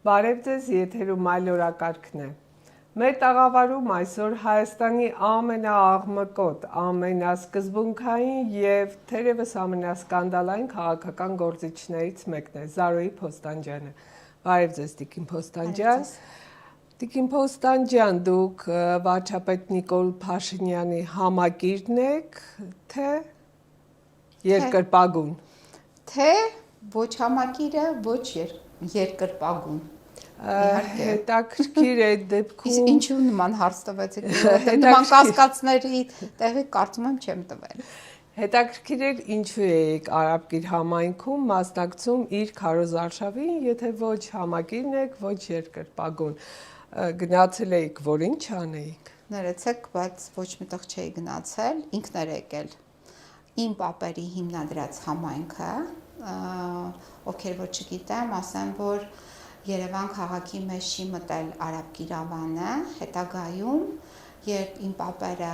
Բարև ձեզ, եթերում այլ օրակարգն է։ Մեր տաղավարում այսօր Հայաստանի ամենաաղմկոտ, ամենասկզբունքային եւ թերևս ամենասկանդալային քաղաքական գործիչներից մեկն է Զարոյի Փոստանջյանը։ Բարև ձեզ, Տիկին Փոստանջյան։ Տիկին Փոստանջյան, դուք վարչապետ Նիկոլ Փաշինյանի համակիրն եք, թե երկրպագուն։ Թե ոչ համակիրը, ոչ երկրպագուն։ Հետաքրքիր է դեպքում Ինչու նման հարց տվեցիք, նման կասկածների տեղի կարծում եմ չեմ տվել։ Հետաքրքիր էր ինչու եք Արաբկիր համայնքում մասնակցում իր քարոզարշավին, եթե ոչ համակիրն եք, ոչ երկրպագուն։ Գնացել էիք, որ ինչ անեիք։ Ներեցեք, բայց ոչ միտեղ չէի գնացել, ինքն էր եկել իմ պապերի հիմնադրած համայնքը, ովքեր որ չգիտեմ, ասեմ, որ Երևան քաղաքի մեջ չի մտել Արաբկիր ավանը, հետագայում, երբ իմ պապերը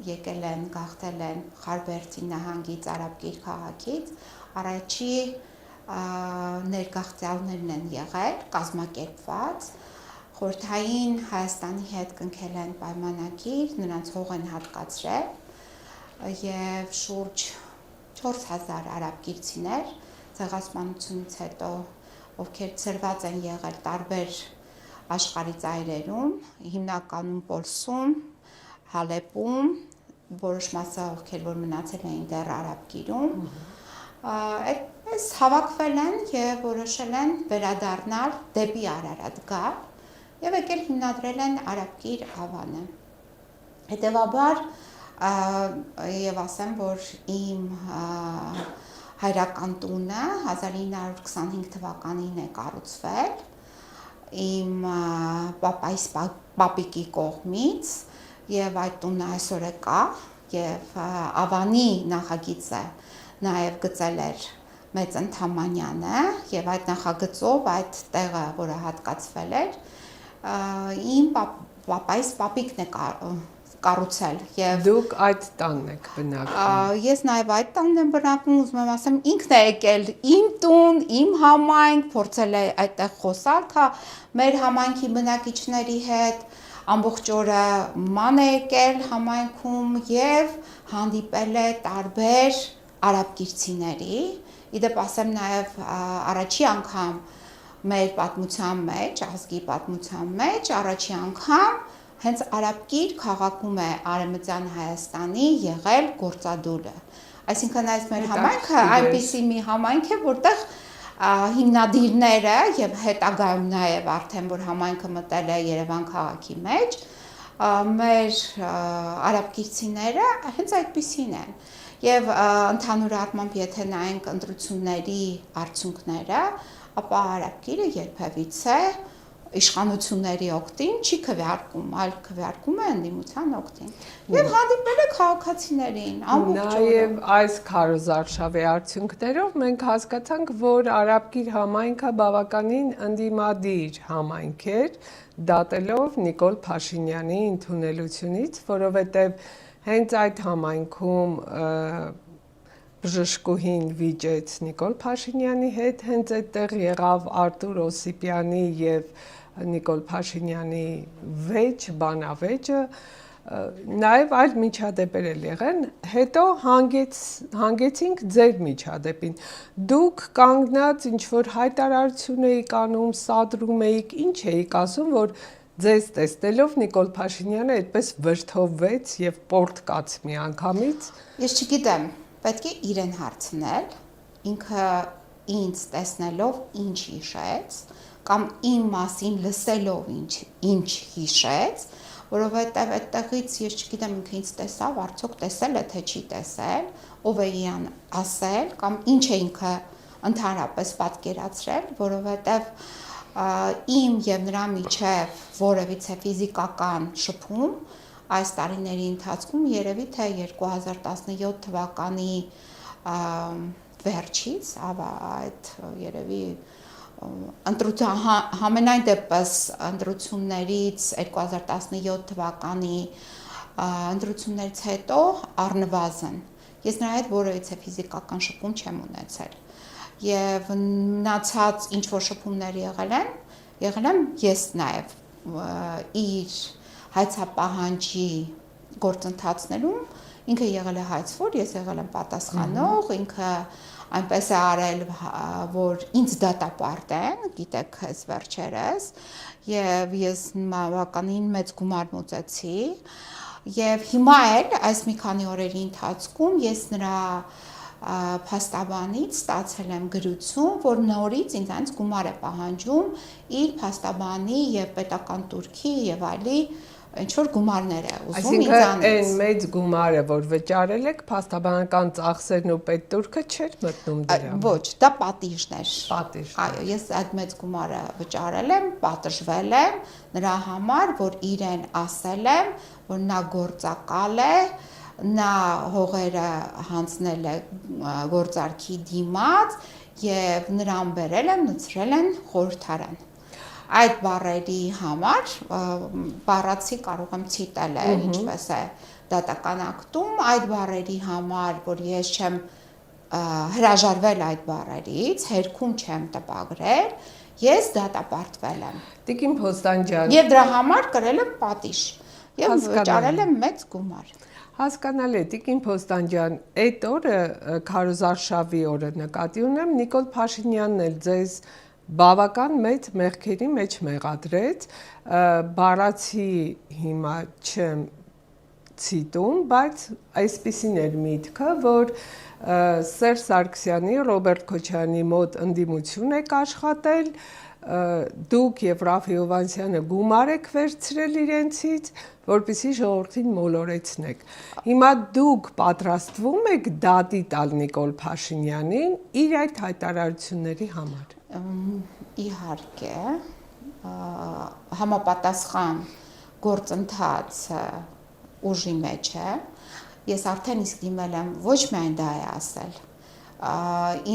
եկել են, գաղթել են Խարբերդի նահանգից Արաբկիր քաղաքից, առաջի ներգաղթյալներն են եղել, կազմակերպված, խորհրդային Հայաստանի հետ կնքել են պայմանագիր, նրանց հող են հատկացրել եւ շուրջ 4000 արաբկիրցիներ ցեղասպանությունից հետո ովքեր ծրված են եղել տարբեր աշխարհի ծայրերում, հիմնականում Պոլսում, Հալեպում, որոշ մասը ովքեր որ մնացել էին դեռ Արաբկիրում, այդպես հավաքվել են եւ որոշել են վերադառնալ դեպի Արարատ գալ եւ եկել հիմնադրել են Արաբկիր ավանը։ Հետևաբար եւ ասեմ, որ իմ հայրական տունը 1925 թվականին է կառուցվել իմ պապայիս պապիկի կողմից եւ այդ տունը այսօր է կա եւ ավանի նախագիծը նաեւ գծել էր Մեծ Ընթամանյանը եւ այդ նախագծով այդ տեղը, որը հատկացվել էր, իմ պապայիս պապիկն է կառուցել եւ դուք այդ տանն եք բնակվում։ Ես նաեւ այդ տանն եմ բնակվում, ուզում եմ ասեմ, ինքն է եկել իմ տուն, իմ համայնք, փորձել է այդտեղ խոսալ, թա մեր համայնքի բնակիչների հետ, ամբողջ օրը ման է եկել համայնքում եւ հանդիպել է տարբեր արաբկիրցիների։ Իդեպ ասեմ նաեւ առաջի անգամ մեր պատմության մեջ, ազգի պատմության մեջ, առաջի անգամ հենց Արաբկիր քաղաքում է Արևմտյան Հայաստանի եղել գործադուլը։ Այսինքն այս մեր համայնքը այնպիսի մի համայնք է, որտեղ հիմնադիրները եւ հետագայում նաեւ արդեն որ համայնքը մտել է Երևան քաղաքի մեջ, մեր արաբկիրցիները հենց այդպիսին են։ Եվ ընդհանուր առմամբ եթե նայենք ընտրությունների արդյունքները, ապա Արաբկիրը երբևիցե իշխանությունների օգտին չի քվեարկում, այլ քվեարկում է ընդդիմության օգտին։ Եվ հանդիպել է քաղաքացիներին, ամբողջ օրը։ Նաև այս քարոզարշավի արդյունքներով մենք հասկացանք, որ Արաբկիր համայնքը բավականին ընդդիմադիր համայնք էր, դատելով Նիկոլ Փաշինյանի ընդունելությունից, որովհետև հենց այդ համայնքում բժշկուհին վիճեց Նիկոլ Փաշինյանի հետ, հենց այդտեղ եղավ Արտուր Օսիպյանի եւ Նիկոլ Փաշինյանի բանավեճը, նաև այլ միջադեպեր էլ եղան, հետո հանգեցինք ձեր միջադեպին։ Դուք կանգնած ինչ-որ հայտարարություն էիք անում, սադրում էիք, ինչ էիք ասում, որ ձեզ տեսնելով Նիկոլ Փաշինյանը այդպես վրդովվեց եւ պորտկաց միանգամից։ Ես չգիտեմ, պետք է իրեն հարցնել, ինքը ինձ տեսնելով ինչ հիշեց, կամ իմ մասին լսելով ինչ հիշեց, որովհետև այդտեղից ես չգիտեմ ինքը ինձ տեսավ, արդյոք տեսել է թե չի տեսել, ով է իրան ասել, կամ ինչ է ինքը ընդհանրապես պատկերացրել, որովհետև իմ եւ նրա միջև որևիցե ֆիզիկական շփում այս տարիների ընթացքում երևի թե 2017 թվականի վերջից, այդ երևի համենայն դեպս ընտրություններից 2017 թվականի ընտրություններից հետո առնվազն ես նրա հետ որևիցե ֆիզիկական շփում չեմ ունեցել եւ մնացած ինչ որ շփումներ եղել են եղել եմ ես նաև իր հայցապահանջի գործընթացներում ինքը եղել է հայցվոր, ես եղել եմ պատասխանող, ինքը այնպես է արել, որ ինձ դատապարտեն, գիտեք, այս վերջերս, եւ ես բավականին մեծ գումար մուծեցի, եւ հիմա էլ այս մի քանի օրերի ընթացքում ես նրա փաստաբանից ստացել եմ գրություն, որ նորից ինձանից գումար է պահանջում իր փաստաբանի եւ պետական турքի եւ այլի ինչ-որ գումարներ է ուզում ինձանից։ Այսինքն այն մեծ գումարը, որ վճարել եք, փաստաբանական ծախսերն ու պետտուրքը չէր մտնում դրա։ Ոչ, դա պատիժն էր։ Պատիժ։ Այո, ես այդ մեծ գումարը վճարել եմ, պատժվել եմ նրա համար, որ իրեն ասել եմ, որ նա գործակալ է, նա հողերը հանձնել է գործարքի դիմաց եւ նրան բերել են, նցրել են խորհրդարան։ Այդ բառերի համար բառացի կարող եմ ցիտել է, ինչպես է դատական ակտում, այդ բառերի համար, որ ես չեմ հրաժարվել այդ բառերից, հերքում չեմ տպագրել, ես դատապարտվել եմ։ Տիկին Փոստանջյան։ Եվ դրա համար կրել եմ պատիժ եւ վճարել եմ մեծ գումար։ Հասկանալի է, Տիկին Փոստանջյան, այդ օրը քարոզարշավի օրը նկատի ունեմ, Նիկոլ Փաշինյանն էլ ձեզ բավական մեծ մեղքերի մեջ մեղադրեց, բառացի հիմա չեմ ցիտում, բայց այսպիսին էր միտքը, որ Սերժ Սարգսյանի, Ռոբերտ Քոչարյանի մոտ ընդդիմություն եք աշխատել, դուք եւ Ռաֆի Հովհաննիսյանը գումար եք վերցրել իրենցից, որպեսզի ժողովրդին մոլորեցնեք։ Հիմա դուք պատրաստվում եք դատի տալ Նիկոլ Փաշինյանին իր այդ հայտարարությունների համար։ Իհարկե, համապատասխան գործընթաց ուժի մեջ է։ Ես արդեն իսկ դիմել եմ ոչ միայն դա է ասել,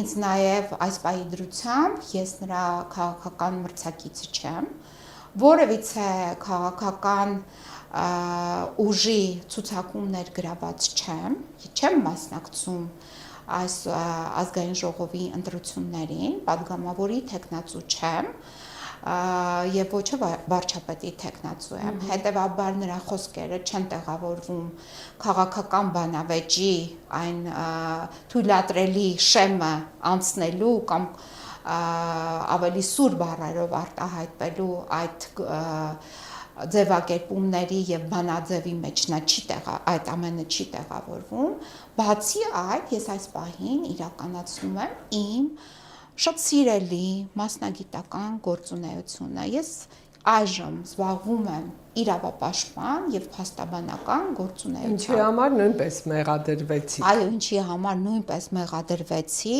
ինձ նաև այս պահի դրությամբ ես նրա քաղաքական մրցակիցը չեմ, որևիցե քաղաքական ուժի ցուցակումներ գրաված չեմ մասնակցում այս ազգային ժողովի ընտրություններին, падգամավորի տեխնացու չեմ եւ ոչ վարչապետի տեխնացու եմ, հետեւաբար նրա խոսքերը չեն տեղավորվում քաղաքական բանավեճի այն թույլատրելի շեմը անցնելու կամ ավելի սուր բառերով արտահայտվելու այդ ձևակերպումների եւ բանաձևի մեջ այդ ամենը չի տեղավորվում, բացի այդ ես այս պահին իրականացնում եմ իմ շատ սիրելի մասնագիտական գործունեությունը։ Ես այժմ զբաղվում եմ իրավապաշտպան եւ փաստաբանական գործունեությամբ։ Ինչի համար նույնպես մեղադրվեցի։ Այո, ինչի համար նույնպես մեղադրվեցի,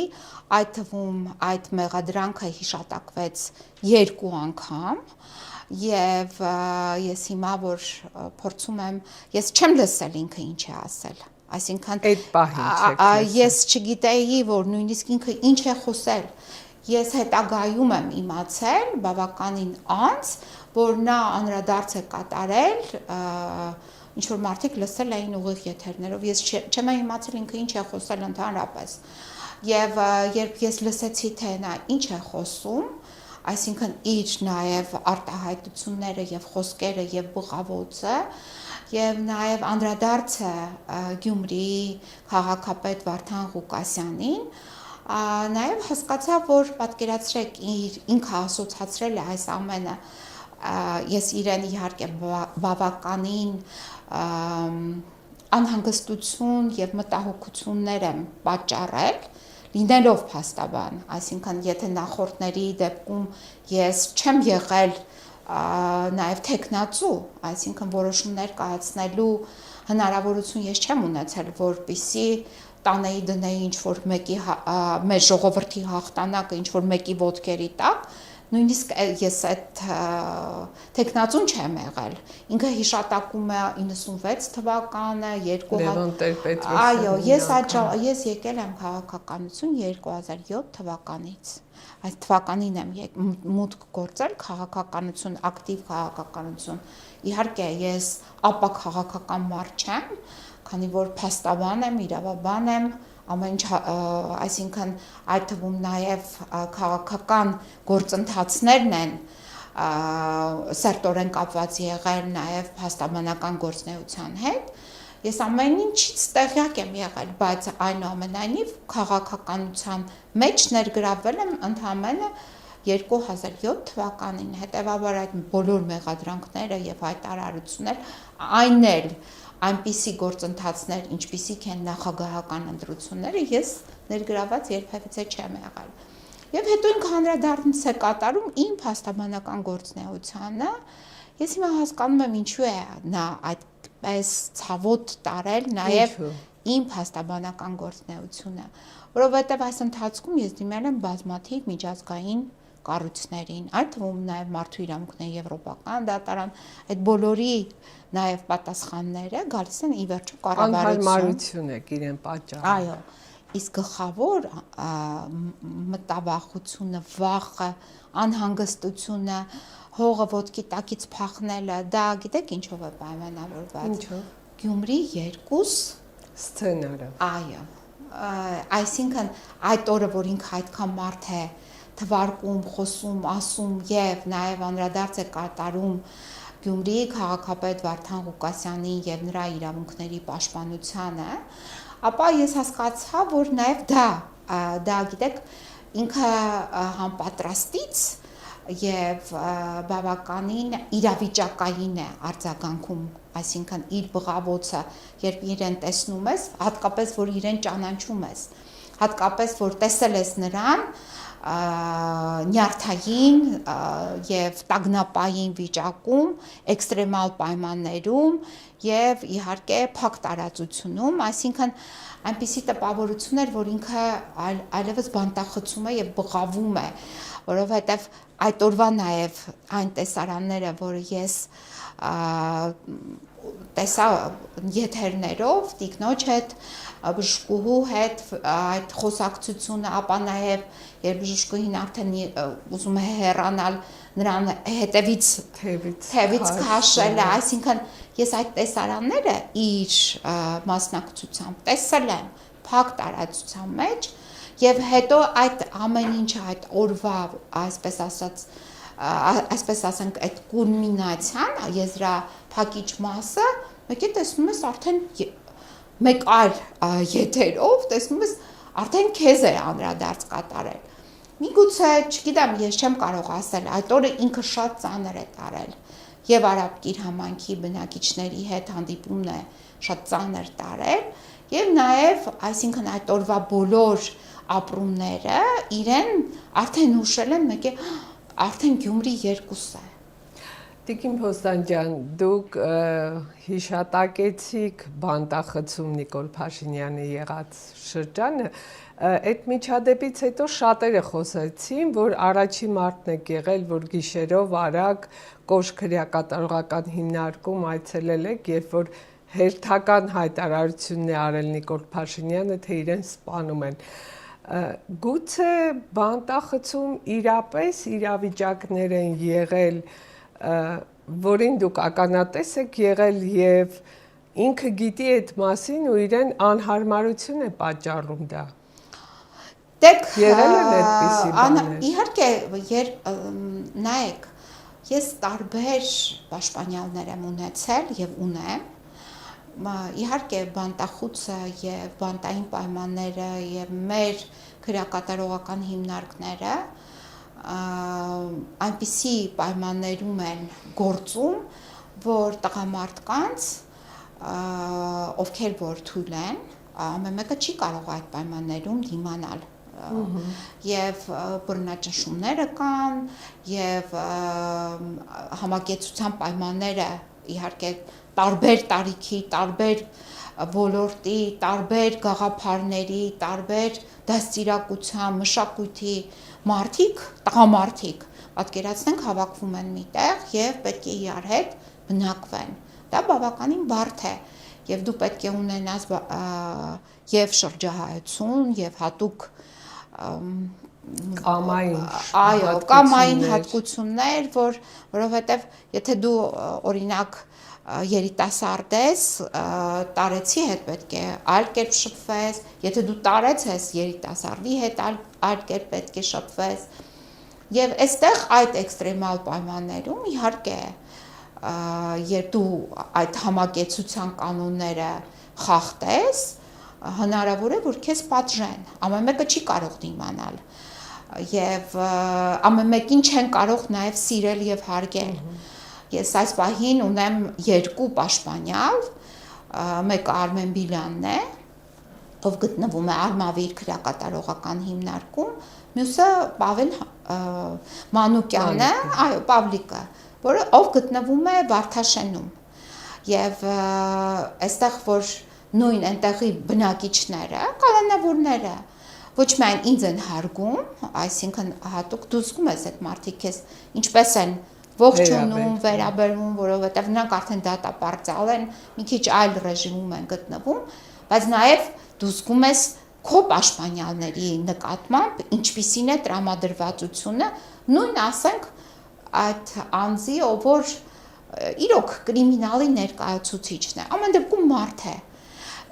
այդ թվում այդ մեղադրանքը հիշատակվեց 2 անգամ եւ ես հիմա որ փորձում եմ, ես չեմ լսել ինքը ինչ է ասել։ Այսինքն այդ պահին չեք լսել։ Ես չգիտեի, որ նույնիսկ ինքը ինչ է խոսել։ Ես հետագայում եմ իմացել բավականին անց, որ նա անդրադարձ է կատարել, ինչ որ մարդիկ լսել էին ուղիղ եթերներով, ես չեմ իմացել ինքը ինչ է խոսել ընդհանրապես։ Եվ երբ ես լսեցի, թե նա ինչ է խոսում, այսինքն իր նաև արտահայտությունները եւ խոսքերը եւ բղավոցը, եւ նաեւ անդրադարձը Գյումրիի քաղաքապետ Վարդան Ղուկասյանին, նաեւ հասկացա, որ պատկերացրեք ինքը ասոցացրել է այս ամենը, ես իրեն իհարկե բավականին անհանգստություն եւ մտահոգություններ եմ պատճառել, լինելով փաստաբան, այսինքն եթե նախորդների դեպքում ես չեմ եղել նաև տեխնացու, այսինքն որոշումներ կայացնելու հնարավորություն ես չեմ ունեցել, որպեսզի տանեի դնեի ինչ-որ մեկի մեր ժողովրդի հաղթանակը ինչ-որ մեկի ոտքերի տակ, նույնիսկ ես այդ տեխնացուն չեմ եղել։ Ինքը հիշատակում է 96 թվականը, 2000 Այո, ես եկել եմ քաղաքականություն 2007 թվականից։ Այս թվականին եմ մուտք գործել քաղաքականություն, ակտիվ քաղաքականություն։ Իհարկե ես ապա քաղաքական մարդ չեմ, քանի որ փաստաբան եմ, իրավաբան եմ, ամեն ինչ, այսինքն այդ թվում նաև քաղաքական գործընթացներն են, սերտորեն կապված եղել նաև փաստաբանական գործունեության հետ։ Ես ամեն ինչից տեղյակ եմ եղել, բայց այնուամենայնիվ քաղաքականության մեջ ներգրավվել եմ ընդամենը 2007 թվականին, հետևաբար այդ բոլոր մեղադրանքները եւ հայտարարություններ, այն էլ այնպիսի գործընթացներ, ինչպիսիք են նախագահական ընտրությունները, ես ներգրաված երբևիցե չեմ եղել։ Եվ հետո ինքը անդրադարձ է կատարում իմ փաստաբանական գործունեությանը։ Ես հիմա հասկանում եմ ինչու է նա այդպես ցավոտ տարել նաև իմ փաստաբանական գործունեությունը, որովհետև այս ընթացքում ես դիմել եմ բազմաթիվ միջազգային կառույցներին, այդ թվում նաև Մարդու իրավունքների Եվրոպական դատարան, այդ բոլորի նաև պատասխանները գալիս են ի վերջո կառավարություն է իրեն պատճառ։ Այո, իսկ գլխավոր մտավախությունը, վախը, անհանգստությունը, հողը ոտքի տակից փախնելը, դա գիտեք ինչով է պայմանավորված։ Ինչով։ Գյումրի 2 սցենարը։ Այո, այսինքն այդ օրը, որ ինքը այդքան մարդ է թվարկում, խոսում, ասում եւ նաեւ անդրադարձ է կատարում Գյումրիի քաղաքապետ Վարդան Ղուկասյանին եւ նրա իրավունքների պաշտպանությանը, ապա ես հասկացա, որ նաեւ դա գիտեք, ինքը համապատրաստից եւ բավականին իրավիճակային է արձագանքում, այսինքն իր բղավոցը, երբ իրեն տեսնում ես, հատկապես որ իրեն ճանաչում ես, հատկապես որ տեսել ես նրան նյարդային եւ տագնապային վիճակում, էքստրեմալ պայմաններում եւ իհարկե փակ տարածությունում, այսինքն այնպիսի տպավորություն էր, որ ինքը այլևս բանտախցում է եւ բղավում է, որովհետեւ այդ օրվա նաեւ այն տեսարանները, որ ես տեսա եթերներով տիկնոջ հետ, բժշկուհու հետ այդ խոսակցությունը, ապա նաև երբ բժշկուհին արդեն ուզում է հեռանալ նրան հետևից թևից քաշել, այսինքն ես այդ տեսարանները իր մասնակցությամբ տեսել եմ փակ տարածության մեջ եւ հետո այդ ամեն ինչը այդ օրվա այսպես ասենք այդ կուլմինացիան, եզրափակիչ մասը, մեկը տեսնում ես արդեն մեկ այլ եթերով, տեսնում ես արդեն քեզ է անդրադարձ կատարել։ Միգուցե, չգիտեմ, ես չեմ կարող ասել, այդ օրը ինքը շատ ծանր է տարել եւ արաբկիր համայնքի բնակիչների հետ հանդիպումն է շատ ծանր տարել եւ նաեւ, այսինքն այդ օրվա բոլոր ապրումները իրեն արդեն հուշել են մեկը արդեն Գյումրի 2 է։ Տիկին Փոստանջյան, դուք հիշատակեցիք բանտախցում Նիկոլ Փաշինյանի եղած շրջանը, այդ միջադեպից հետո շատերը խոսեցին, որ առաջին մարտն եք եղել, որ գիշերով արագ կոշտ քրեակատարողական հիմնարկում այցելել եք, երբ որ հերթական հայտարարությունն է արել Նիկոլ Փաշինյանը, թե իրեն սպանում են։ Գուցե բանտախցում իրապես իրավիճակներ են եղել, որին դուք ականատես եք եղել եւ ինքը գիտի այդ մասին ու իրեն անհարմարություն է պատճառում դա։ Դեք եղել են այդպիսի բաներ։ Իհարկե, երբ նայեք, ես տարբեր պաշտպանյալներ եմ ունեցել եւ ունեմ, իհարկե բանտախուցը եւ բանտային պայմանները եւ մեր քրեակատարողական հիմնարկները այնպիսի պայմաններում են գործում, որ տղամարդկանց, ովքեր որ թույլ են, ամեն մեկը չի կարող այդ պայմաններում դիմանալ։ Եվ բռնաճնշումները կան, եւ համակեցության պայմանները իհարկե տարբեր տարիքի, տարբեր ոլորտի, տարբեր գաղափարների, տարբեր դաստիարակության, մշակույթի մարդիկ, տղամարդիկ, պատկերացնենք հավաքվում են միտեղ եւ պետք է իրար հետ բնակվեն։ Դա բավականին բարդ է եւ դու պետք է ունենաս եւ շրջահայություն եւ հատուկ կամային հատկություններ, որովհետեւ եթե դու օրինակ երիտասարդ ես, տարեցի հետ պետք է այլ կերպ շփվես, եթե դու տարեց ես երիտասարդի հետ այլ կերպ պետք է շփվես, Եվ այստեղ այդ էքստրեմալ պայմաններում իհարկե երբ դու այդ համակեցության կանոնները խախտես, հնարավոր է որ քեզ պատժեն, ամեն մեկը չի կարող դիմանալ եւ ամեն մեկին չեն կարող նաեւ սիրել եւ հարգել։ Ես այս պահին ունեմ երկու պաշտպանյալ, մեկը Արմեն Բիլյանն է, ով գտնվում է Արմավիր քրեակատարողական հիմնարկում, մյուսը Պավել Մանուկյանն է, այո, Պավլիկը, որը ով գտնվում է Վարդաշենում։ Եվ այստեղ որ նույն այնտեղի բնակիչները, կալանավորները ոչ միայն ինձ են հարգում, այսինքն հատուկ դու զգում ես այդ մարդիկ քեզ ինչպես են ողջունում, վերաբերվում, որովհետև նրանք արդեն դատապարտյալ են, մի քիչ այլ ռեժիմում են գտնվում, բայց նաև դու զգում ես քո պաշտպանյալների նկատմամբ ինչպիսին է տրամադրվածությունը, նույն ասենք այդ անձի, ով որ իրոք կրիմինալի ներկայացուցիչն է, ամեն դեպքում մարդ է։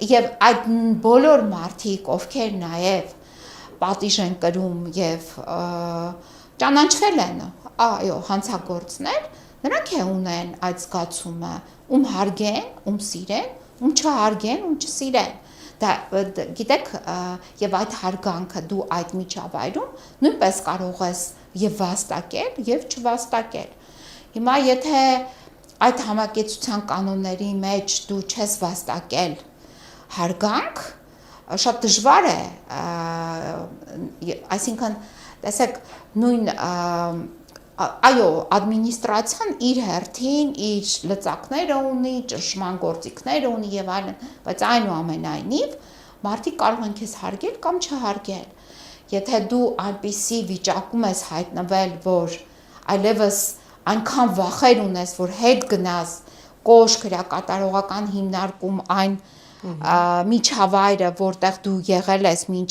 Եվ այդ բոլոր մարդիկ, ովքեր նաև պատիժ են կրում եւ ճանաչվել են, այո, հանցագործներ, նրանք է ունեն այդ զգացումը, ում հարգեն, ում սիրեն, ում չհարգեն, ում չսիրեն։ Դա գիտեք, եւ այդ հարգանքը դու այդ միջավայրում նույնպես կարող ես եւ վաստակել եւ չվաստակել։ Հիմա եթե այդ համակեցության կանոնների մեջ դու չես վաստակել հարգանք, շատ դժվար է, այսինքն, տեսեք, նույն, այո, ադմինիստրացիան իր հերթին, իր լծակները ունի, ճշմարտ գործիքները ունի եւ այլն, բայց այնուամենայնիվ մարդիկ կարող են քեզ հարգել կամ չհարգել։ Եթե դու այնպիսի վիճակում ես հայտնվել, որ այլևս այնքան վախեր ունես, որ հետ գնաս կոշ քրեակատարողական հիմնարկում այն միջավայրը, որտեղ դու եղել ես մինչ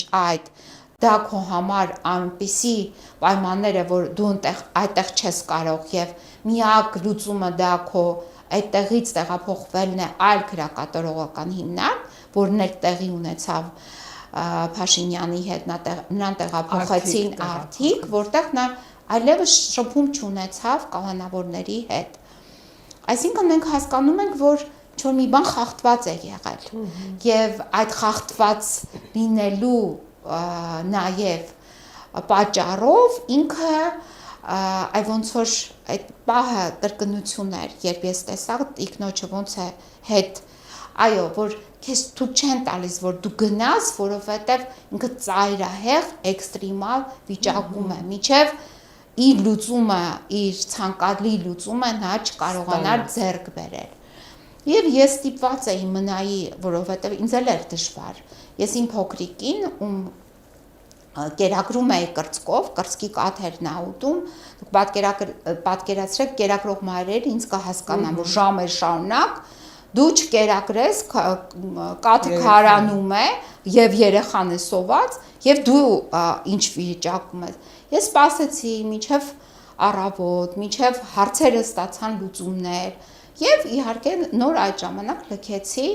դա քո համար այնպիսի պայմաններ է, որ դու այդտեղ չես կարող եւ միակ լուծումը դա քո այդտեղից տեղափոխվելն է այլ քրեակատարողական հիմնարկ, որն էլ տեղի ունեցավ Փաշինյանի հետ, նրան տեղափոխեցին Արթիկ, որտեղ նա այլևս շփում չունեցավ կալանավորների հետ։ Այսինքն մենք հասկանում ենք, որ ինչ-որ մի բան խախտված է եղել եւ այդ խախտված լինելու նաեւ պատճառով ինքը այ ոնց որ այդ պահը կրկնություն էր, երբ ես տեսա ինքնոջը ոնց է հետ, այո, որ քեզ թույլ չեն տալիս, որ դու գնաս, որովհետեւ ինքը ծայրահեղ էքստրեմալ վիճակում է, միջև իր լուծումը, իր ցանկալի լուծումը նա չկարողանար ձեռք բերել։ Եվ ես ստիպված էի մնայի, որովհետև ինձ էլ էր դժվար։ Ես իմ փոքրիկին, ում կերակրում էի կրծքով, կրծքի կաթերն ա ուտում, դուք պատկերացրեք կերակրող մայրերը ինձ կհասկանան, որ ժամեր շարունակ դու չկերակրես, կաթը քարանում է եւ երեխան է սոված եւ դու ինչ վիճակում ես։ Ես սպասեցի մինչեւ առավոտ, մինչեւ հարցերը ստացան լուծումներ եւ իհարկե նոր այդ ժամանակ լքեցի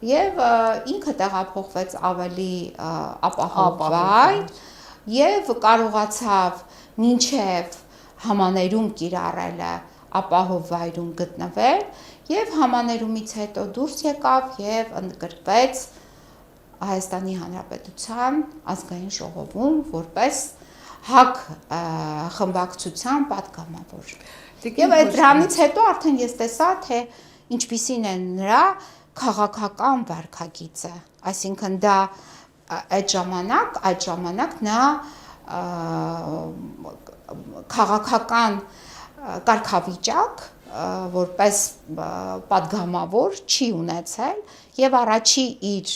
եւ ինքը տեղափոխվեց ավելի ապահով վայր եւ կարողացավ մինչեւ համաներում կիրառելը ապահով վայրում գտնվել եւ համաներումից հետո դուրս եկավ եւ ընդգրկվեց Հայաստանի Հանրապետության ազգային ժողովում որպես ՀԱԿ խմբակցության պատգամավոր։ Եվ այդ դրանից հետո արդեն ես տեսա, թե ինչպիսին է նրա քաղաքական վարքագիծը, այսինքն դա այդ ժամանակ նա քաղաքական կարգավիճակ որպես պատգամավոր չի ունեցել եւ առաջի իր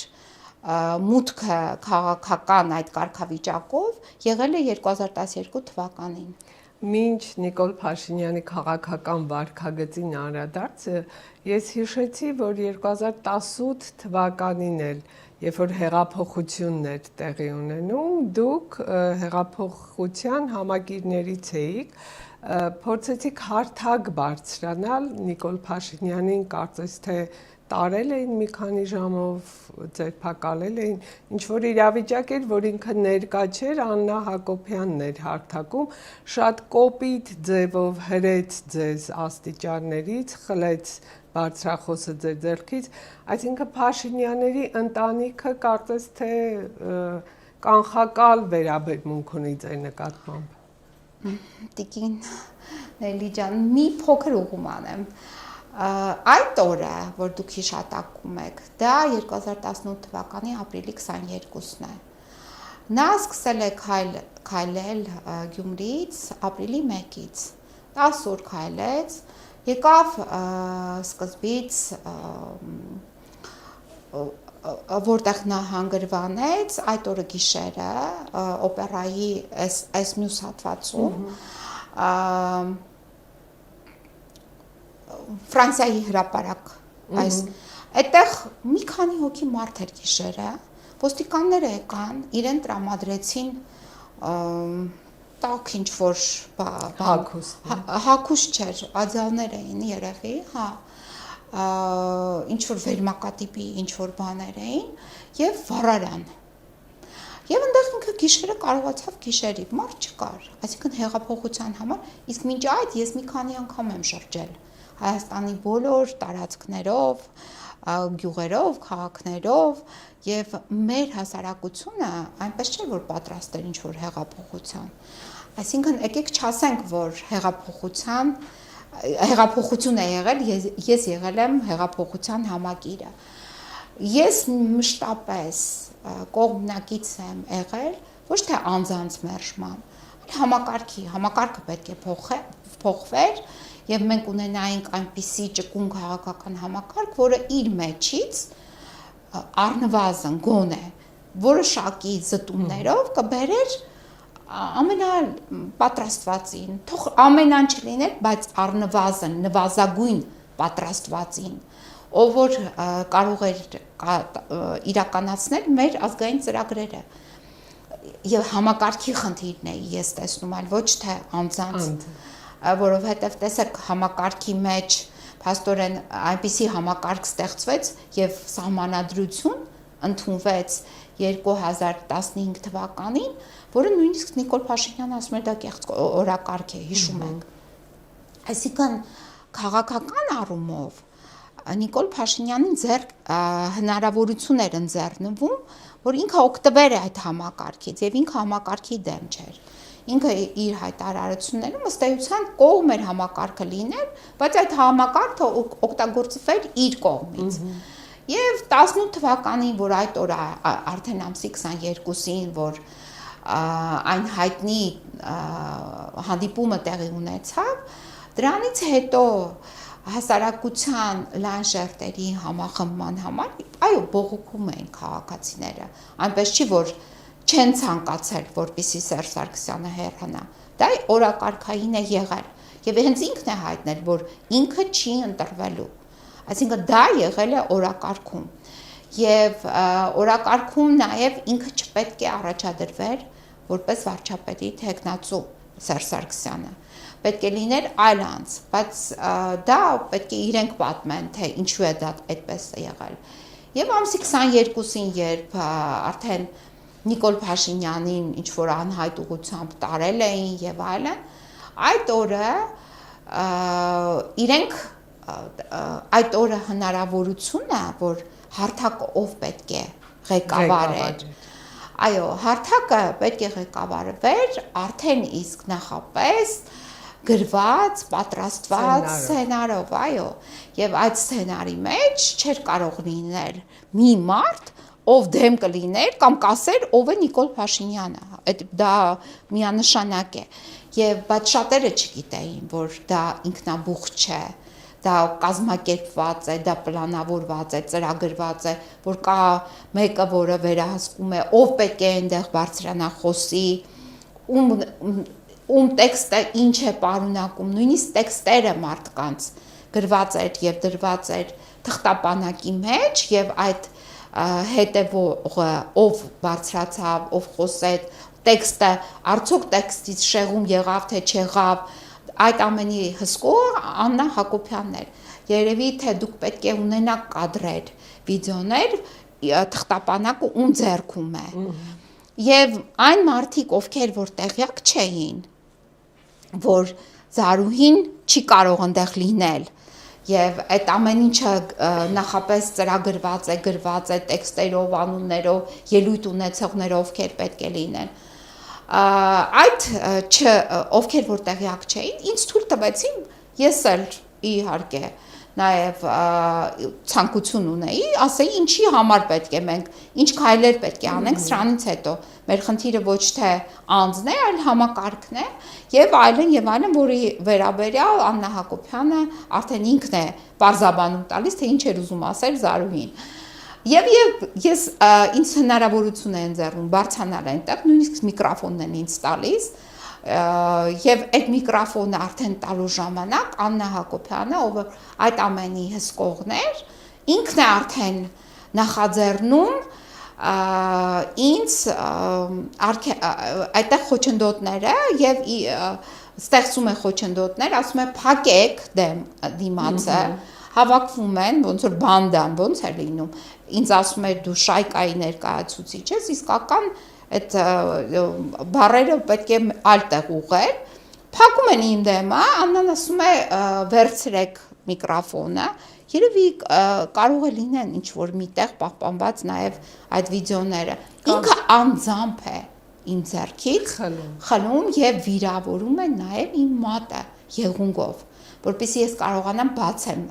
մուտքը քաղաքական այդ կարգավիճակով եղել է 2012 թվականին։ Մինչ Նիկոլ Փաշինյանի քաղաքական վարքագծին անդրադարձը, ես հիշեցի, որ 2018 թվականին էլ, երբ որ հեղափոխությունն էր տեղի ունենում, դուք հեղափոխության համակիրներից էիք, փորձեցիք հարթակ բարձրանալ Նիկոլ Փաշինյանին կարծես թե տարել էին մի քանի ժամով, ձերբակալել էին, ինչ որ իրավիճակ էր, որ ինքը ներկա չէր, Աննա Հակոբյանն էր հարթակում, շատ կոպիտ ձևով հրեց ձեզ աստիճաններից, խլեց բարձրախոսը ձեր ձեռքից, այսինքն Փաշինյանների ընտանիքը կարծես թե կանխակալ վերաբերմունք ունի ձեր նկատմամբ։ Տիկին Նելի ջան, մի փոքր ուղում անեմ։ Այդ օրը, որ դուք հիշատակում եք, դա 2018 թվականի ապրիլի 22-ն է։ Նա սկսել է քայլել Գյումրիից ապրիլի 1-ից։ 10 օր քայլեց, եկավ սկզբից որտեղ նա հանգրվանեց, այդ օրը գիշերը օպերայի այս մյուս հատվածում Ֆրանսիայի հրապարակ այդտեղ մի քանի հոգի մարդ էր գիշերը, ոստիկանները եկան, իրեն տրամադրեցին տակ ինչ որ հագուստ չէր, ադյալներ էին երևի, հա, ինչ որ վերմակատիպի ինչ որ բաներ էին եւ վառարան։ Եվ այնտեղ ինքը գիշերը կարողացավ գիշերի, մարդ չկար, այսինքն հեղափոխության համար, իսկ մինչ այդ ես մի քանի անգամ եմ շրջել Հայաստանի բոլոր տարածքներով, գյուղերով, քաղաքներով եւ մեր հասարակությունը այնպես չէ որ պատրաստ էր ինչ որ հեղափոխության։ Այսինքն եկեք չասենք, որ հեղափոխություն է եղել, ես եղել եմ հեղափոխության համակիրը։ Ես մշտապես կողմնակից եմ եղել, ոչ թե անձանց մերժման, համակարգը պետք է փոխվեր եւ մենք ունենայինք այնպիսի ճկուն քաղաքական համակարգ, որը իր մեջից առնվազն գոնե որոշակի զտումներով կբերեր ամենապատրաստվածին, թող ամենան չլիներ, բայց առնվազն նվազագույն պատրաստվածին, ով որ կարող էր իրականացնել մեր ազգային ծրագրերը եւ համակարգի խնդիրն է ես տեսնում, այլ ոչ թե անձանց, որովհետեւ տեսեք համակարգի մեջ փաստորեն այնպիսի համակարգ ստեղծվեց եւ սահմանադրություն ընդունվեց 2015 թվականին, որը նույնիսկ Նիկոլ Փաշինյանը ասում էր դա կեղծ օրակարգ է, հիշում եք։ Այսինքն քաղաքական առումով Նիկոլ Փաշինյանին հնարավորություն էր ընձեռնվում, որ ինքը օգտվեր այդ համակարգից եւ ինքը համակարգի դեմ չէր։ Ինքը իր հայտարարություններում ըստ էության կողմ էր համակարգը լինել, բայց այդ համակարգը օգտագործվեր իր կողմից։ Եվ 18 թվականին, որ այդ օրը արդեն ամսի 22-ին, որ այն հայտնի հանդիպումը տեղի ունեցավ, դրանից հետո հասարակության լայն շերտերի համախմբման համար, այո, բողոքում էին քաղաքացիները, այնպես չի, որ չեն ցանկացել, որպեսզի Սերժ Սարգսյանը հեռանա, դա օրակարգային է եղել, եւ հենց ինքն է հայտնել, որ ինքը չի ընտրվելու, այսինքն դա եղել է օրակարգում, եւ օրակարգում նաեւ ինքը չպետք է առաջադրվեր, որպես վարչապետի թեկնածու Սերժ Սարգսյանը, պետք է լիներ այլ անձ, բայց դա պետք է իրենք պատմեն, թե ինչու է դա այդպես եղել։ Եվ ամսի 22-ին, երբ արդեն Նիկոլ Փաշինյանին ինչ որ անհայտ ուղղությամբ տարել էին եւ այլն, այդ օրը իրենք այդ օրը հնարավորությունը, որ հարթակը ով պետք է ղեկավարեր, այո, հարթակը պետք է ղեկավարվեր արդեն իսկ նախապես գրված, պատրաստված սցենարով, այո, եւ այդ սցենարի մեջ չէր կարող լինել մի մարդ, ով դեմ կլիներ կամ կասեր ով է Նիկոլ Փաշինյանը, դա միանշանակ է, եւ բայց շատերը չգիտեին, որ դա ինքնաբուխ չէ, դա կազմակերպված է, դա պլանավորված է, ծրագրված է, որ կա մեկը, որը վերահսկում է, ով պետք է այնտեղ բարձրանա խոսի, ում տեքստը ինչ է պարունակում, նույնիսկ տեքստերը մարդկանց գրված էր եւ դրված էր թղթապանակի մեջ եւ այդ հետևողը ով բարձրացավ, ով խոսեց, տեքստը արդյոք տեքստից շեղում եղավ թե չեղավ, այդ ամենի հսկող Աննա Հակոբյանն էր երևի թե դուք պետք է ունենաք կադրեր, վիդեոներ, թղթապանակը ում ձեռքում է։ Եվ այն մարդիկ, ովքեր որ տեղյակ չէին, որ Զարուհին չի կարող այնտեղ լինել, եւ այդ ամեն ինչը նախապես ծրագրված է, գրված է տեքստերով, անուններով, ելույթ ունեցողներով, ովքեր պետք է լինեն։ Այդ ովքեր որ տեղյակ չէին, ինձ թույլ տվեցին, ես էլ իհարկե նաև ցանկություն ունեի, ասեի ինչի համար պետք է մենք, ինչ քայլեր պետք է անենք սրանից հետո։ Մեր խնդիրը ոչ թե անձն է, այլ համակարգն է եւ այլն, որի վերաբերյալ Աննա Հակոբյանը արդեն ինքն է բարձաբանում տալիս, թե ինչ էր ուզում ասել Զարուհին։ Եվ ես ինձ հնարավորություն է ընձեռում բարձրանալ այնտեղ, նույնիսկ միկրոֆոնն են ինձ տալիս, եւ այդ միկրոֆոնը արդեն տալու ժամանակ Աննա Հակոբյանը, ով այդ ամենի հսկողն էր, ինքն է արդեն նախաձեռնում ինձ այդտեղ խոչընդոտները եւ ստեղծում է խոչընդոտներ, ասում է փակեք դիմացը, հավաքվում են, ոնց որ բանդան, ոնց է լինում, ինձ ասում է դու շայկայի ներկայացուցիչ ես, իսկական այդ բառերը պետք է այլ տեղ ուղղել, փակում են իմ դեմը, Աննան ասում է վերցրեք միկրոֆոնը, երևի կարող է լինեն ինչ որ միտեղ պահպանված նաև այդ վիդեոները, ինքը անձամբ է իմ ձեռքից խլում եւ վիրավորում է նաև իմ մատը եղունգով, որպեսզի ես կարողանամ բացեմ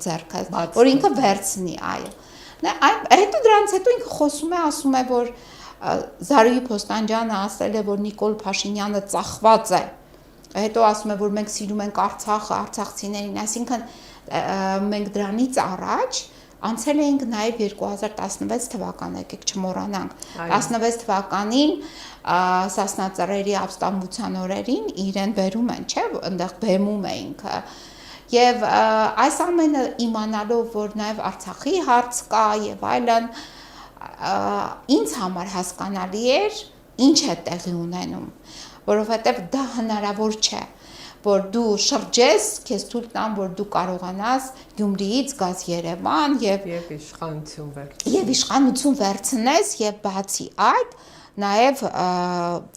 ձեռքս, որ ինքը վերցնի, այո։ Հետո դրանից հետո ինքը խոսում է, ասում է, որ Զարուհի Փոստանջյանը ասել է, որ Նիկոլ Փաշինյանը ծախված է։ Հետո ասում է, որ մենք սիրում ենք Արցախը, արցախցիներին, այսինքն մենք դրանից առաջ անցել էինք նաև 2016 թվականը, եկեք չմոռանանք։ 16 թվականին Սասնա Ծռերի ապստամբության օրերին իրեն բերում են, չէ՞, այնտեղ բեմում էինք։ Եվ այս ամենը իմանալով, որ նաև Արցախի հարց կա եւ այլն, ինձ համար հասկանալի էր ինչ է տեղի ունենում, որովհետեւ դա հնարավոր չէ, որ դու շրջես, քեզ թույլ տան, որ դու կարողանաս Գյումրիից գաս Երևան եւ իշխանություն վերցնես եւ բացի այդ նաև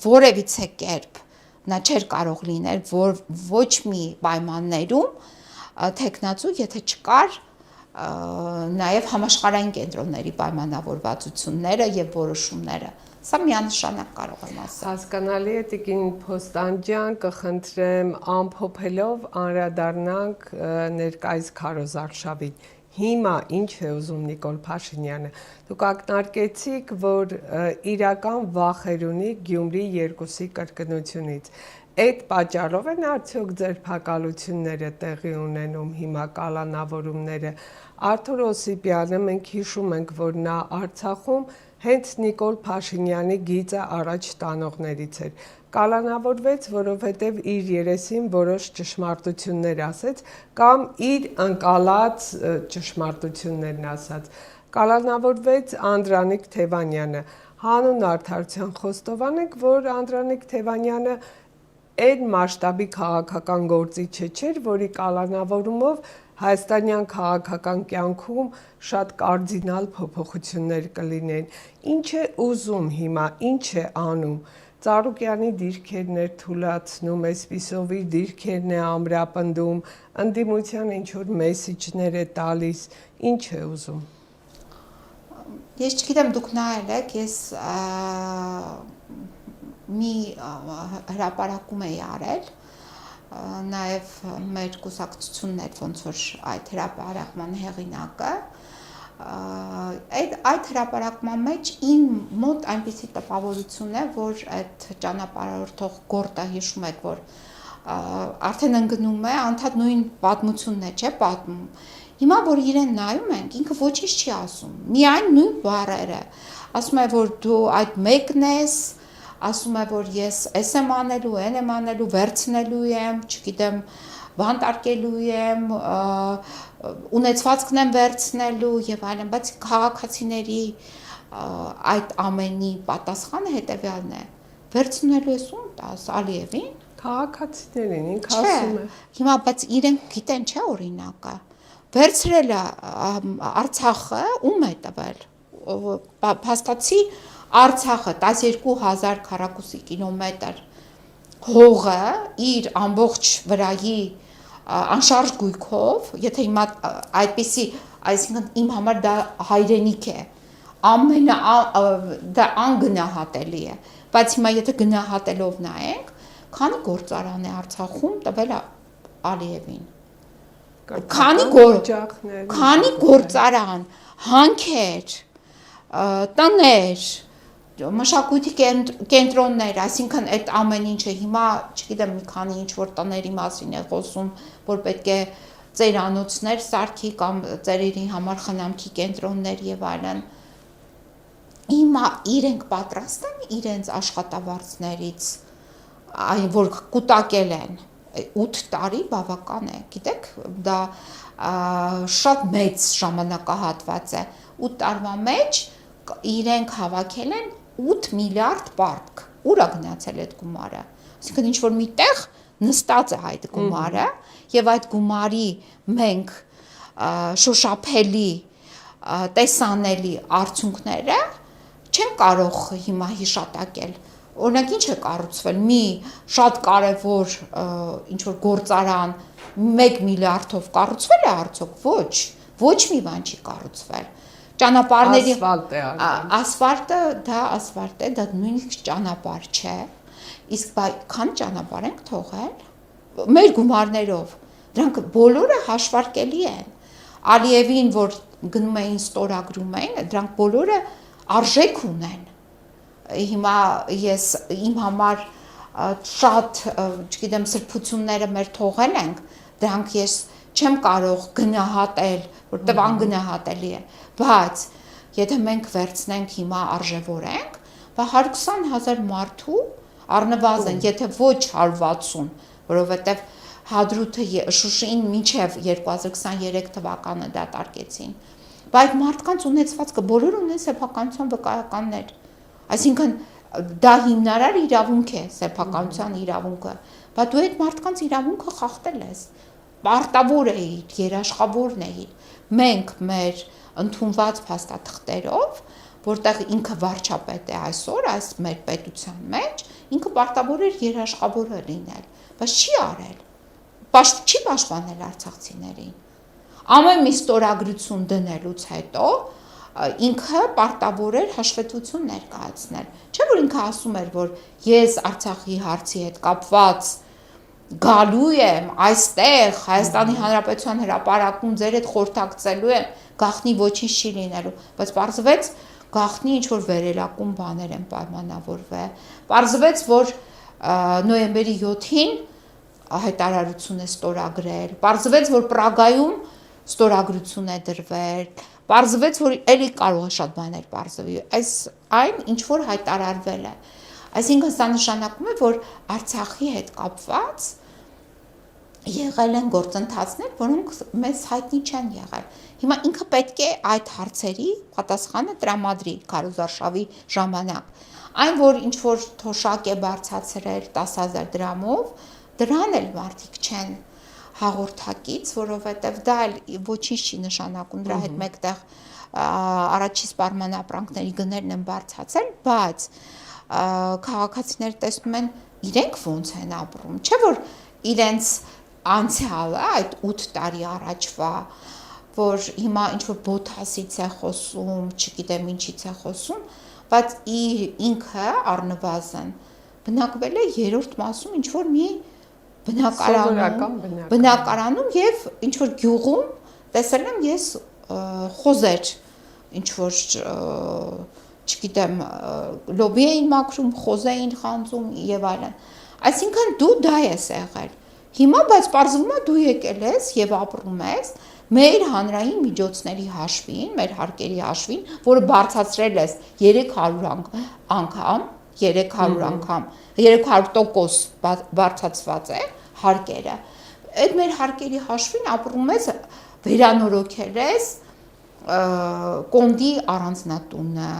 որևիցե կերպ նա չէր կարող լինել, որ ոչ մի պայմաններում թեկնածու, եթե չկար նաև համաշխարհային կենտրոնների պայմանավորվածությունները եւ որոշումները, սա միանշանակ կարող եմ ասել։ Հասկանալի է, Տիկին Փոստանջյան, կխնդրեմ ամփոփելով անդրադառնանք ներկայիս քարոզարշավին։ Հիմա ինչ է ուզում Նիկոլ Փաշինյանը։ Դուք ակնարկեցիք, որ իրական վախեր ունի Գյումրի 2-ի կրկնությունից։ Այդ պատճառով են արդյոք ձերբակալությունները տեղի ունենում հիմա կալանավորումները։ Արթուր Օսիպյանը մենք հիշում ենք, որ նա Արցախում հենց Նիկոլ Փաշինյանի գիծը առաջ տանողներից էր։ Կալանավորվեց, որովհետև իր երեսին որոշ ճշմարտություններ ասեց կամ իր ընկալած ճշմարտություններն ասաց։ Կալանավորվեց Անդրանիկ Թևանյանը։ Հանուն արդարության խոստովան ենք, որ Անդրանիկ Թևանյանը այդ մասշտաբի քաղաքական գործիչը չէր, որի կալանավորումով հայաստանյան քաղաքական կյանքում շատ կարդինալ փոփոխություններ կլինեն։ Ինչ է ուզում հիմա, ինչ է անում։ Ծառուկյանի դիրքերն է թուլացնում, այսպիսով իր դիրքերն է ամրապնդում, ընդդիմության ինչ-որ մեսիջներ է տալիս, ինչ է ուզում։ Ես չգիտեմ, դուք նայել եք, ես մի հրապարակում էի արել, նաև մեր կուսակցությունն էր ոնց որ այդ հրապարակման հեղինակը, այդ հրապարակման մեջ իմ մոտ այնպիսի տպավորություն է, որ այդ ճանապարհորդող գործը հիշում եք, որ արդեն ընկնում է, անդադ նույն պատմությունն է, չէ՞ պատմում։ Հիմա որ իրեն նայում ենք, ինքը ոչինչ չի ասում, միայն նույն բառերը, ասում է, որ դու այդ մեկն ես, ասում է, որ ես էս եմ անելու, են եմ անելու, վերցնելու եմ, չգիտեմ, բանտարկելու եմ, ունեցվածքն եմ վերցնելու եւ այլն, բայց քաղաքացիների այդ ամենի պատասխանը հետեւյալն է. վերցնելու ես ում տաս Ալիևին, Քաղաքացիներին ինքը ասում է։ Հիմա բայց իրենք գիտեն, չէ՞ օրինակը։ Վերցրել է Արցախը, ում է տվել։ Փաստացի Արցախը 12000 քառակուսի կիլոմետր հողը իր ամբողջ վրայի անշարժ գույքով, եթե հիմա այդպիսի, այսինքն իմ համար դա հայրենիք է, դա անգնահատելի է, բայց հիմա եթե գնահատելով նայենք, քանի գործարան է Արցախում տվել Ալիևին, քանի գործարան, հանքեր, տներ, մշակույթի կենտրոններ, այսինքն այդ ամեն ինչը հիմա, չգիտեմ, մի քանի ինչ-որ տների մասին է խոսում, որ պետք է ծերանոցներ սարքի կամ ծերերի համար խնամքի կենտրոններ եւ այլն։ Հիմա իրենք պատրաստ են իրենց աշխատավարձներից, այն որ կուտակել են 8 տարի բավական է, գիտեք, դա շատ մեծ ժամանակահատված է, 8 տարվա մեջ իրենք հավաքել են 8 միլիարդ պարկ, ուր է գնացել այդ գումարը, այսինքն ինչ-որ մի տեղ նստած է այդ գումարը և այդ գումարի մենք շոշափելի, տեսանելի արդյունքները չեն կարող հիմա հիշատակել, օրինակ ինչ է կառուցվել, մի շատ կարևոր ինչ-որ գործարան 1 միլիարդով կառուցվել է արդյոք, ոչ մի բան չի կառուցվել, ճանապարհների ասֆալտը դա նույնիսկ ճանապարհ չէ, իսկ քանի ճանապարհ ենք թողել մեր գումարներով, դրանք բոլորը հաշվարկելի են, Ալիևին, որ գնում էին ստորագրում էին, դրանք բոլորը արժեք ունեն, հիմա ես իմ համար շատ, չգիտեմ, սրբությունները մեր թողել ենք, դրանք ես չեմ կարող գնահատել, որտեղ անգնահատելի է, բայց եթե մենք վերցնենք հիմա արժևորենք, 120,000 մարդու առնվազն, եթե ոչ 160, որովհետև Հադրութը Շուշին մինչև 2023 թվականը դատարկեցին, բայց մարդկանց ունեցվածքը բոլորը ունեն սեփականության վկայականներ, այսինքն դա հիմնարար իրավունք է, սեփականության իրավունքը, բայց դու այդ մարդկանց իրավունքը խախտել ես, պարտավոր էիր, երաշխավորն էիր, մենք մեր ընդունված փաստաթղթերով, որտեղ ինքը վարչապետ է այսօր, այս մեր պետության մեջ, ինքը պարտավոր էր երաշխավորը լինել, բայց չի արել, չի պաշտպանել արցախցիներին, ամեն մի ստորագրություն դնելուց հետո, ինքը պարտավոր էր հաշվետվություն ներկայացնել, չէ՞ որ ինքը ասում էր, որ ես Արցախի հարցի հետ կապված գալու եմ այստեղ Հայաստանի Հանրապետության հրապարակում ձեր հետ խորհրդակցելու եմ, գաղտնի ոչինչ չի լինելու, բայց պարզվեց գաղտնի ինչ-որ վերելակում բաներ են պայմանավորվել, պարզվեց, որ նոյեմբերի 7-ին հայտարարություն է ստորագրել, պարզվեց, որ Պրագայում ստորագրություն է դրվել, պարզվեց, որ էլի կարող է շատ բաներ պարզվի, այն ինչ-որ հայտարարվել է, այսինքն սա նշանակում է, որ Արցախի հետ կապված եղել են գործընթացներ, որոնք մեզ հայտնի չեն եղել, հիմա ինքը պետք է այդ հարցերի պատասխանը տրամադրի քարոզարշավի ժամանակ, այն, որ ինչ-որ թոշակ է բարձրացրել 10,000 դրամով, դրան էլ մարդիկ չեն հաղորդակից, որովհետև դա ոչինչ չի նշանակում, դրա հետ մեկտեղ առաջի սպառման ապրանքների գներն են բարձրացել, բայց քաղաքացիները տեսնում են իրենք ոնց են ապրում, չէ՞ որ իրենց անցյալը այդ 8 տարի առաջվա, որ հիմա ինչ-որ Բոթասից է խոսում, չգիտեմ ինչից է խոսում, բայց ինքը առնվազն բնակվել է 3-րդ մասում ինչ-որ մի բնակարանում և ինչ-որ գյուղում տեսել եմ ես խոզեր, ինչ-որ չգիտեմ, լոբի էին մաքրում, խոզ էին խանձում և այլն, այսինքն դու դա ես եղել, հիմա բայց պարզվում է դու եկել ես և ապրում ես մեր հանրային միջոցների հաշվին, մեր հարկերի հաշվին, որը բարձրացրել ես 300 անգամ, 300% բարձրացված է հարկերը, այդ մեր հարկերի հաշվին ապրում ես, վերանորոգել ես կոնդի առանձնատունը,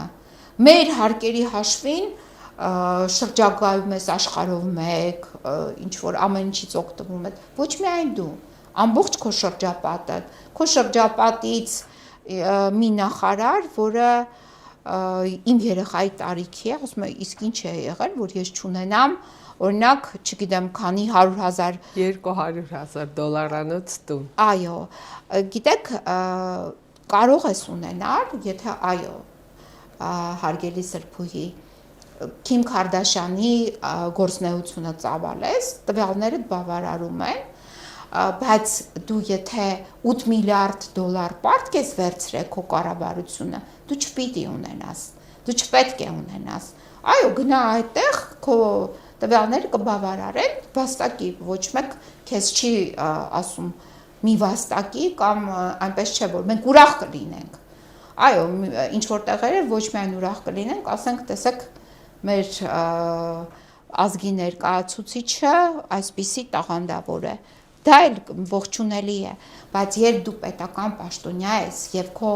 մեր հարկերի հաշվին շրջագայում ես աշխարհով մեկ, ինչ որ ամեն ինչից օգտվում ես, ոչ միայն դու, ամբողջ քո շրջապատից մի նախարար, որը իմ երեխայի տարիքի է, ասում է, իսկ ինչ է եղել, որ ես չունենամ, օրինակ, չգիտեմ, քանի 100,000 $200,000 տուն։ Այո, գիտեք, կարող ես ունենալ, եթե այո, հարգելի սրբուհի, Քիմ Քարդաշյանի գործնեությունը ծավալես, տվյալները բավարարում են, բայց դու եթե 8 միլիարդ դոլար պարտք ես վերցրել քո կառավարությունը, դու չպիտի ունենաս, դու չպետք է ունենաս։ Այո, գնա այդտեղ քո տվյալները կբավարարեն, վաստակի, ոչ մեկ քեզ չի ասում մի վաստակի կամ այնպես չէ, որ մենք ուրախ կլինենք։ Այո, ինչ որ տեղերը ոչ միայն ուրախ կլինենք, ասենք, տեսեք, մեր ազգի ներկայացուցիչը այսպիսի տաղանդավոր է։ Դա էլ ողջունելի է, բայց երբ դու պետական պաշտոնյա ես եւ քո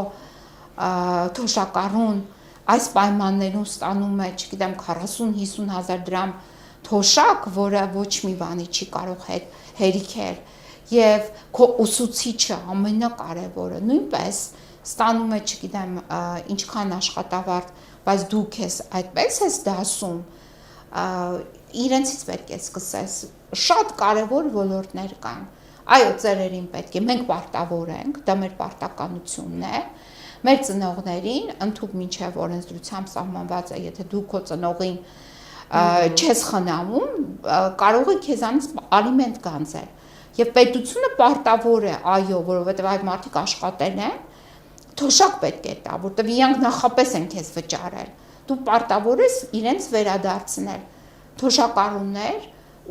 թոշակառուն այս պայմաններում ստանում է, չգիտեմ, 40-50,000 դրամ թոշակ, որը ոչ մի բանի չի կարող հերիքել, եւ քո ուսուցիչը ամենակարևորը նույնպես ստանում է, չգիտեմ, ինչքան աշխատավարձ, բայց դու քեզ այդպես ես դասում, իրենցից պետք է սկսես, շատ կարևոր ոլորտներ կան, այո, ծերերին պետք է, մենք պարտավոր ենք, դա մեր պարտականությունն է, մեր ծնողներին, ընդհուպ մինչև օրենսդրությամբ սահմանված է, եթե դու քո ծնողին չես խնամում, կարող է քեզանից ալիմենտ գանձել, եւ պետությունը պարտավոր է, այո, որովհետեւ այդ մարդիկ աշխատել են, թոշակ պետք է տա, որտեղ իրանք նախապես են քեզ վճարել, դու պարտավոր ես իրենց վերադարձնել, թոշակառուներ,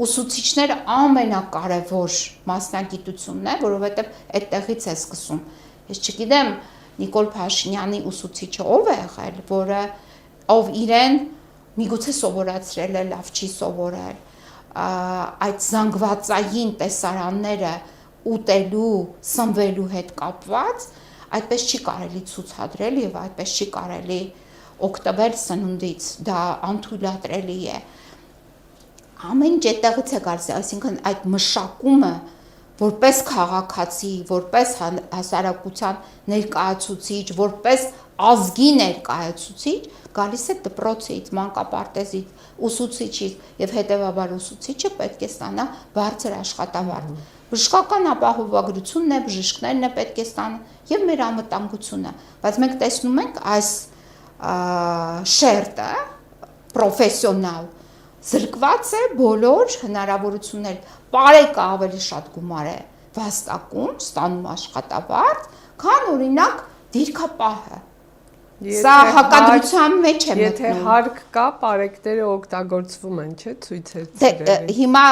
ուսուցիչները ամենակարևոր մասնագիտությունն է, որովհետև այդտեղից է սկսում։ Ես չգիտեմ Նիկոլ Փաշինյանի ուսուցիչը ով է եղել, որը ով իրեն միգուցե սովորացրել է, լավ չի սովորել, այդ զանգվածային տեսարանները ուտելու, սնվելու հետ կապված, այդպես չի կարելի ցուցադրել եւ այդպես չի կարելի օգտվել սնունդից, դա անթույլատրելի է։ Ամեն ինչ այդտեղից է գալիս, այսինքն այդ մշակումը որպես քաղաքացի, որպես հասարակության ներկայացուցիչ, որպես ազգի ներկայացուցիչ, գալիս է դպրոցից, մանկապարտեզից, ուսուցիչից եւ հետեւաբար ուսուցիչը պետք է ստանա բարձր աշխատավարձ։ Բժշկական ապահովագրությունն է, բժիշկներն է պետք է ստանան եւ մեր անվտանգությունը, բայց մենք տեսնում ենք այս շերտը պրոֆեսիոնալ զրկված է բոլոր հնարավորություններ, պարեկը ավելի շատ գումար է վաստակում, ստանում աշխատավարձ, քան օրինակ դիրքապահը։ Սա հակադրության մեջ է մտնում։ Եթե հարկ կա, պարեկները օգտագործվում են, չէ՞, ցույցեր ծրերի։ Հիմա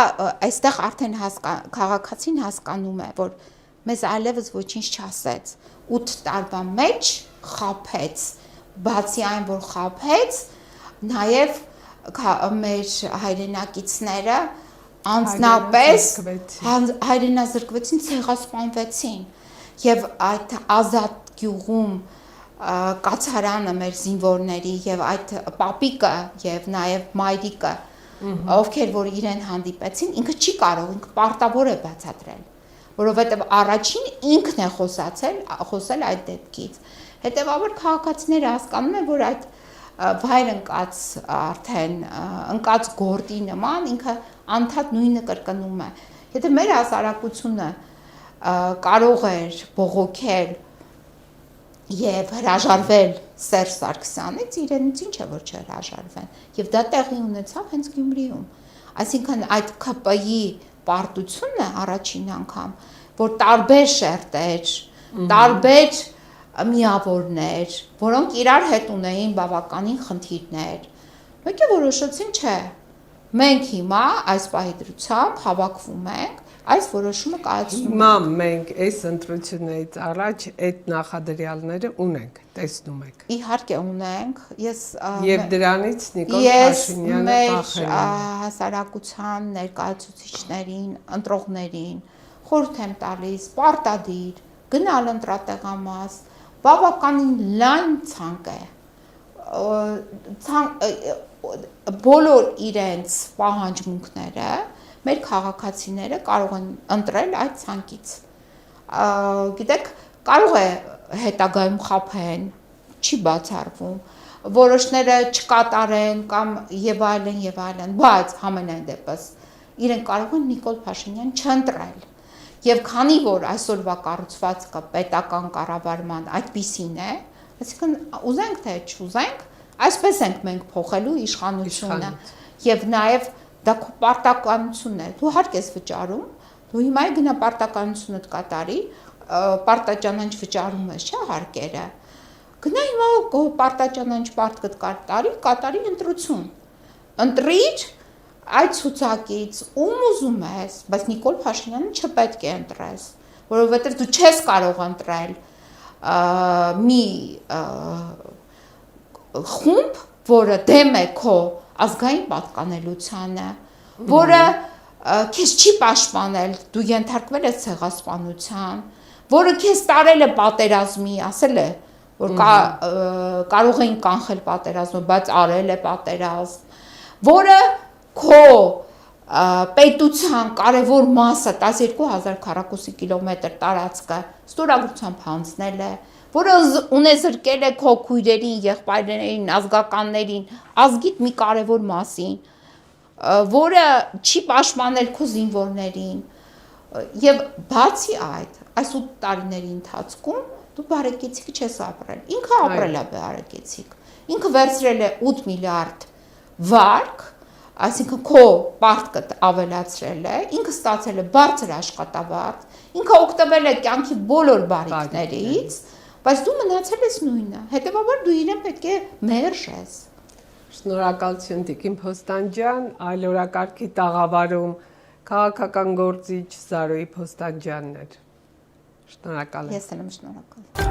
այստեղ արդեն քաղաքացին հասկանում է, որ մեզ այլևս ոչինչ չասեց, 8 տարվա մեջ խաբեց, բացի այն, որ խաբեց, նաև մեր հայրենակիցները անձնապես հայրենազրկվեցին, ցեղասպանվեցին եւ այդ ազատ գյուղում կացարանը մեր զինվորների եւ այդ պապիկը եւ նաեւ մայրիկը ովքեր որ իրեն հանդիպեցին, ինքը չի կարող, ինքը պարտավոր է բացատրել, որովհետեւ առաջին ինքն է խոսել այդ դեպքից։ Հետեւաբար քաղաքացիները հասկանում են, որ այդ վայր ընկած արդեն ընկած գործի նման ինքը անդադ նույնը կրկնում է։ Եթե մեր հասարակությունը կարող էր բողոքել եւ հրաժարվել Սերժ Սարգսյանից, իրենից ինչ է որ չհրաժարվեն։ Եվ դա տեղի ունեցավ հենց Գյումրիում։ Այսինքն այդ ԿՊ-ի պարտությունը առաջին անգամ, որ տարբեր շերտեր, տարբեր միավորներ, որոնք իրար հետ ունեին բավականին խնդիրներ, մեկը որոշեցին չէ, մենք հիմա այս պահի դրությամբ հավաքվում ենք, այս որոշումը կայացնում ենք։ Հիմա մենք այս ընտրություններից առաջ այդ նախադրյալները ունենք, տեսնում եք։ Իհարկե ունենք, Եվ դրանից Նիկոլ Փաշինյանը վախենում եմ հասարակության ներկայացուցիչներին, ընտրողներին խորհուրդ եմ տալիս, պարտադիր գնալ ընտրատեղամաս, բավականին լայն ցանկ է, բոլոր իրենց պահանջմունքները մեր քաղաքացիները կարող են ընտրել այդ ցանկից։ Գիտեք, կարող է հետագայում խաբեն, չի բացառվում, որոշները չկատարեն կամ եւ այլն, բայց համենայն դեպս իրենք կարող են Նիկոլ Փաշինյան չընտրել։ Եվ քանի որ այսօրվա կառուցվածքը պետական կառավարման այդպիսին է, այսինքն ուզենք թե չուզենք, այսպես ենք մենք փոխելու իշխանությունը եւ նաեւ դա քո պարտականությունն է։ Դու հարկ ես վճարում, դու հիմա գնա պարտականությունդ կատարի, պարտաճանաչ վճարում ես, չէ՞, հարկերը։ Գնա հիմա պարտաճանաչ պարտքդ կատարի ընտրություն։ Ընտրիր այդ ցուցակից ում ուզում ես, բայց Նիկոլ Փաշինյանը չպետք է ընտրես, որովհետև դու չես կարող ընտրել մի խումբ, որը դեմ է քո ազգային պատկանելությանը, որը քեզ չի պաշտպանել, դու ենթարկվել ես ցեղասպանության, որը քեզ տարել է պատերազմի, ասել է, որ կարող էին կանխել պատերազմը, բայց արել է պատերազմ, որը քո պետության կարևոր մասը 12000 քառակուսի կիլոմետր տարածքը ստորագրությամբ հանձնել է, որը ունեզրկել է քո քույրերին, եղբայրներին, ազգականներին, ազգիդ մի կարևոր մասին, որը չի պաշտպանել քո զինվորներին, եւ բացի այդ, այս 8 տարիների ընթացքում դու բարեկեցիկ չես ապրել, ինքը ապրել է բարեկեցիկ, ինքը վերցրել է 8 միլիարդ վարկ, այսինքն քո պարտքը ավելացրել է, ինքը ստացել է բարձր աշխատավարձ, ինքը օգտվել է կյանքի բոլոր բարիքներից, բայց դու մնացել ես նույնը, հետևաբար դու իրեն պետք է մերժես։ Շնորհակալություն Տիկին Փոստանջյան, այլ օրակարգի տաղավարում քաղաքական գործիչ Զարուհի Փոստանջյանն էր։ Շնորհակալ եմ։ Ես էլ եմ շնորհակալ։